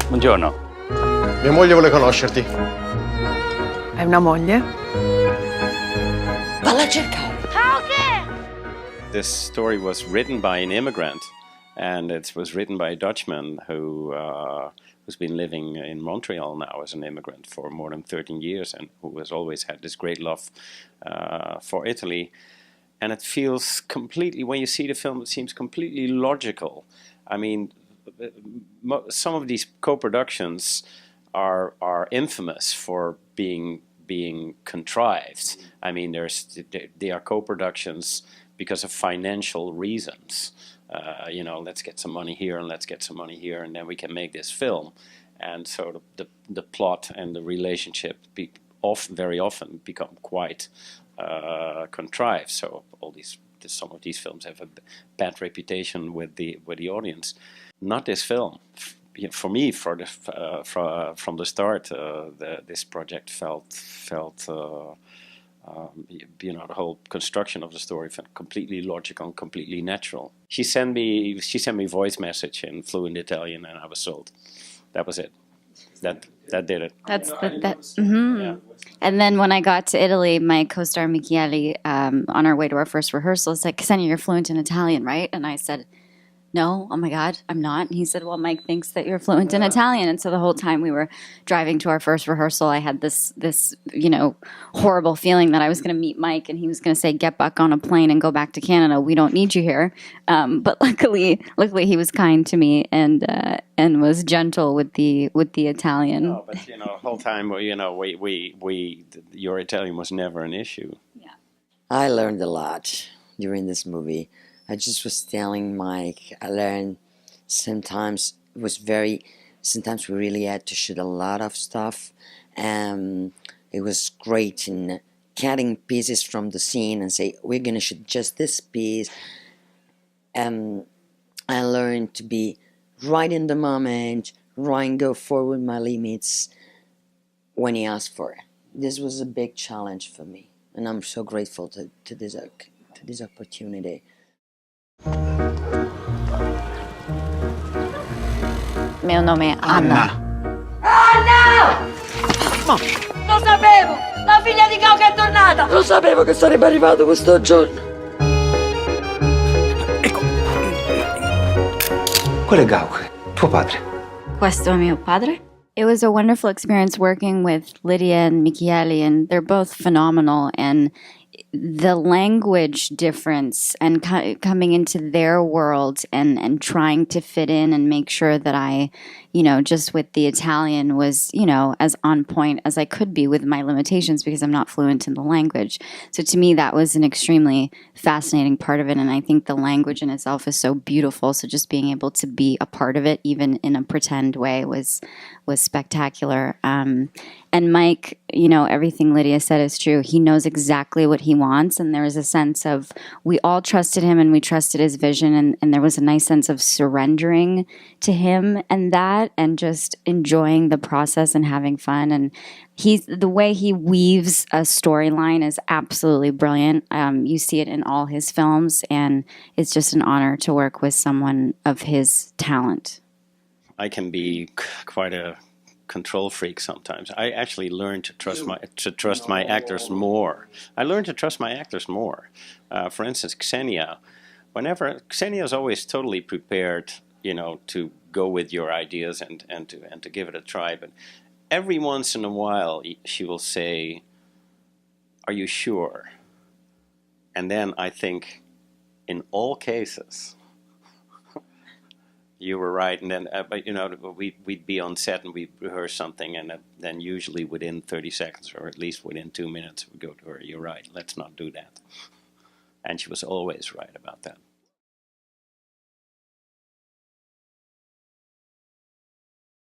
Buongiorno. Mia moglie vuole conoscerti. Hai una moglie? Valla a cercare. This story was written by an immigrant, and it was written by a Dutchman who's been living in Montreal now as an immigrant for more than 13 years, and who has always had this great love for Italy. And it feels completely, when you see the film, it seems completely logical. I mean, some of these co-productions are infamous for being contrived. I mean, they are co-productions because of financial reasons. You know, let's get some money here and let's get some money here, and then we can make this film. And so the plot and the relationship very often become quite contrived. So some of these films have a bad reputation with the audience. Not this film. For me, from the start, this project felt you know, the whole construction of the story felt completely logical and completely natural. She sent me voice message in fluent Italian, and I was sold. That was it. That did it. Yeah. And then when I got to Italy, my co-star Michele, on our way to our first rehearsal, said, "Ksenia, you're fluent in Italian, right?" And I said, "No, oh my God, I'm not." And he said, "Well, Mike thinks that you're fluent in Italian." And so the whole time we were driving to our first rehearsal, I had this you know, horrible feeling that I was going to meet Mike and he was going to say, "Get back on a plane and go back to Canada. We don't need you here." But luckily he was kind to me and was gentle with the Italian. No, but you know, the whole time, you know, your Italian was never an issue. Yeah. I learned a lot during this movie. I just was telling Mike, I learned sometimes we really had to shoot a lot of stuff. It was great in cutting pieces from the scene and say, we're going to shoot just this piece. I learned to be right in the moment, right and go forward my limits when he asked for it. This was a big challenge for me, and I'm so grateful to this opportunity. Mio nome è Anna. Anna! Ma Lo sapevo! La figlia di Cao che è tornata! Lo sapevo che sarebbe arrivato questo giorno. Ecco. Quello è Gauk, tuo padre. Questo è mio padre. It was a wonderful experience working with Lidia and Michele, and they're both phenomenal. And the language difference and coming into their world and trying to fit in and make sure that I, you know, just with the Italian was, you know, as on point as I could be with my limitations because I'm not fluent in the language. So to me, that was an extremely fascinating part of it. And I think the language in itself is so beautiful. So just being able to be a part of it, even in a pretend way, was spectacular. And Mike, you know, everything Lidia said is true. He knows exactly what he wants. And there was a sense of, we all trusted him and we trusted his vision. And there was a nice sense of surrendering to him and that, and just enjoying the process and having fun. And the way he weaves a storyline is absolutely brilliant. You see it in all his films, and it's just an honor to work with someone of his talent. I can be quite a control freak sometimes. I actually learned to trust my actors more. I learned to trust my actors more. For instance, Ksenia. Ksenia is always totally prepared, you know, to go with your ideas and to give it a try. But every once in a while, she will say, "Are you sure?" And then I think, in all cases, you were right. And then, but you know, we'd be on set and we'd rehearse something, and then usually within 30 seconds, or at least within 2 minutes, we'd go to her, "You're right, let's not do that." And she was always right about that.